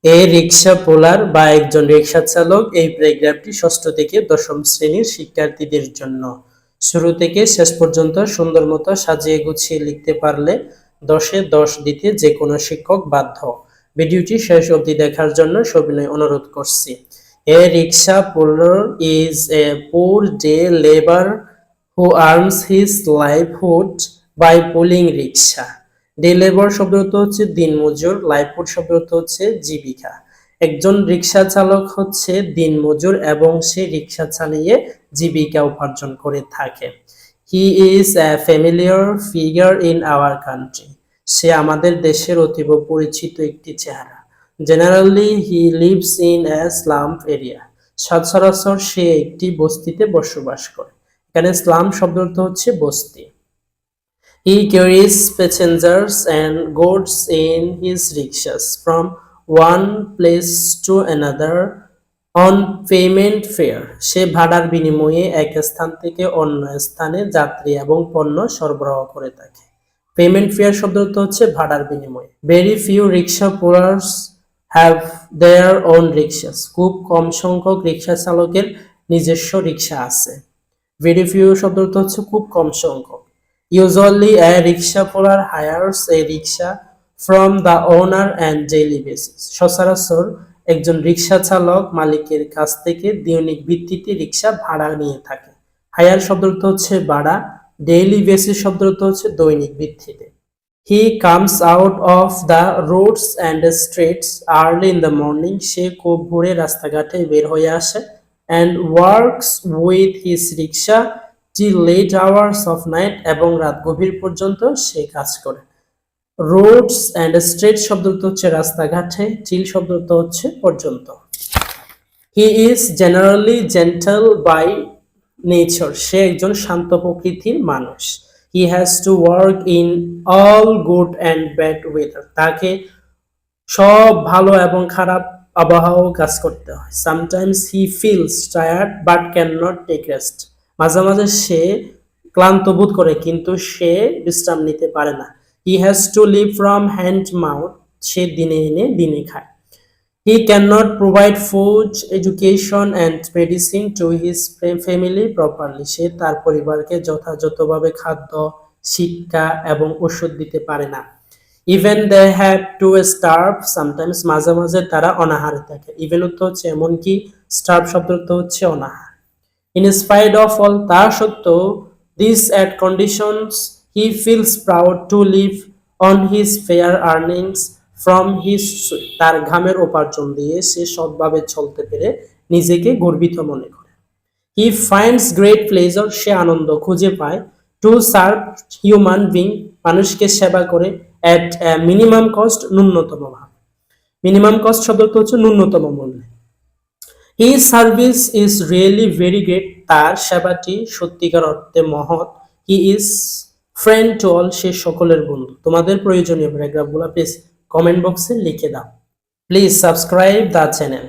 রিকশা পোলার বা একজন রিকশা চালক এই প্যারাগ্রাফটি ষষ্ঠ থেকে দশম শ্রেণীর শিক্ষার্থীদের জন্য। শুরু থেকে শেষ পর্যন্ত সুন্দর মতো সাজিয়ে গুছিয়ে লিখতে পারলে 10-এ 10 দিতে যে কোনো শিক্ষক বাধ্য। ভিডিওটি শেষ অবধি দেখার জন্য সবিনয় অনুরোধ করছি। Rickshaw পুলার is a poor day labour who earns his livelihood by pulling rickshaw. Day labour শব্দ অর্থ হচ্ছে দিনমজুর, লাইভহুড শব্দ অর্থ হচ্ছে জীবিকা। একজন রিকশা চালক হচ্ছে দিনমজুর এবং সে রিকশা চালিয়ে জীবিকা উপার্জন করে থাকে। He is a familiar figure in our country. সে আমাদের দেশের অতীব পরিচিত একটি চেহারা। Generally he lives in a slump area. সচরাচর সে একটি বস্তিতে বসবাস করে। এখানে স্লাম শব্দ অর্থ হচ্ছে বস্তি। He carries passengers and goods in his rickshaws from one place to another on payment fare. সে ভাড়ার বিনিময়ে এক স্থান থেকে অন্য স্থানে যাত্রী এবং পণ্য সরবরাহ করে থাকে। পেমেন্ট ফেয়ার শব্দ অর্থ হচ্ছে ভাড়ার বিনিময়ে। Very few rickshaw pullers have their own rickshaws. খুব কম সংখ্যক রিক্সা চালকের নিজস্ব রিক্সা আছে। ভেরি ফিউ শব্দ অর্থ হচ্ছে খুব কম সংখ্যক। Usually, a rickshaw puller hires a rickshaw from the owner and daily basis. সচরাচর একজন রিক্সা চালক মালিকের কাছ থেকে দৈনিক ভিত্তিতে রিক্সা ভাড়া নিয়ে থাকে। হায়ার শব্দ অর্থ হচ্ছে ভাড়া, ডেইলি বেসিস শব্দ অর্থ হচ্ছে দৈনিক ভিত্তিতে। He comes out of the roads and streets early in the morning. সে খুব ভোরে রাস্তাঘাটে বের হয়ে আসে and works with his rickshaw till late hours of night. এবং রাত গভীর পর্যন্ত সে কাজ করে। রোডস অ্যান্ড স্ট্রিট শব্দ হচ্ছে রাস্তাঘাটে, till শব্দ হচ্ছে পর্যন্ত। He is generally gentle by nature. সে একজন শান্ত প্রকৃতির মানুষ। He has to work in all good and bad weather. তাকে সব ভালো এবং খারাপ আবহাওয়াও কাজ করতে হয়। Sometimes he feels tired but can not take rest. মাঝে মাঝে সে ক্লান্ত বোধ করে কিন্তু সে বিশ্রাম নিতে পারে না। He has to live from hand mouth. সে দিনে এনে দিনে খায়। He can not provide food, education and medicine to his family properly. সে তার পরিবারকে যথাযথভাবে খাদ্য, শিক্ষা এবং ওষুধ দিতে পারে না। Even they have to starve sometimes. মাঝে মাঝে তারা অনাহারে থাকে। ইভেন অর্থ হচ্ছে এমনকি, স্টার্ভ শব্দ অর্থ হচ্ছে অনাহার। In spite of all, তা সত্ত্বেও, these at conditions, he feels proud to live on his fair earnings from his sweat. তার ঘামের উপার্জন দিয়ে সে সৎভাবে চলতে পেরে নিজেকে গর্বিত মনে করে। He finds great pleasure, সে আনন্দ খুঁজে পায়, to serve human being, মানুষকে সেবা করে, at a minimum cost, ন্যূনতম ভাবে। মিনিমাম কস্ট শব্দ হচ্ছে ন্যূনতম মূল্যে। His service is really very great. তার সেবাটি সত্যিকার অর্থে মহৎ। He is friend to all. সে সকলের বন্ধু। তোমাদের প্রয়োজনীয় প্যারাগ্রাফগুলো প্লিজ কমেন্ট বক্সে লিখে দাও। Please subscribe the channel.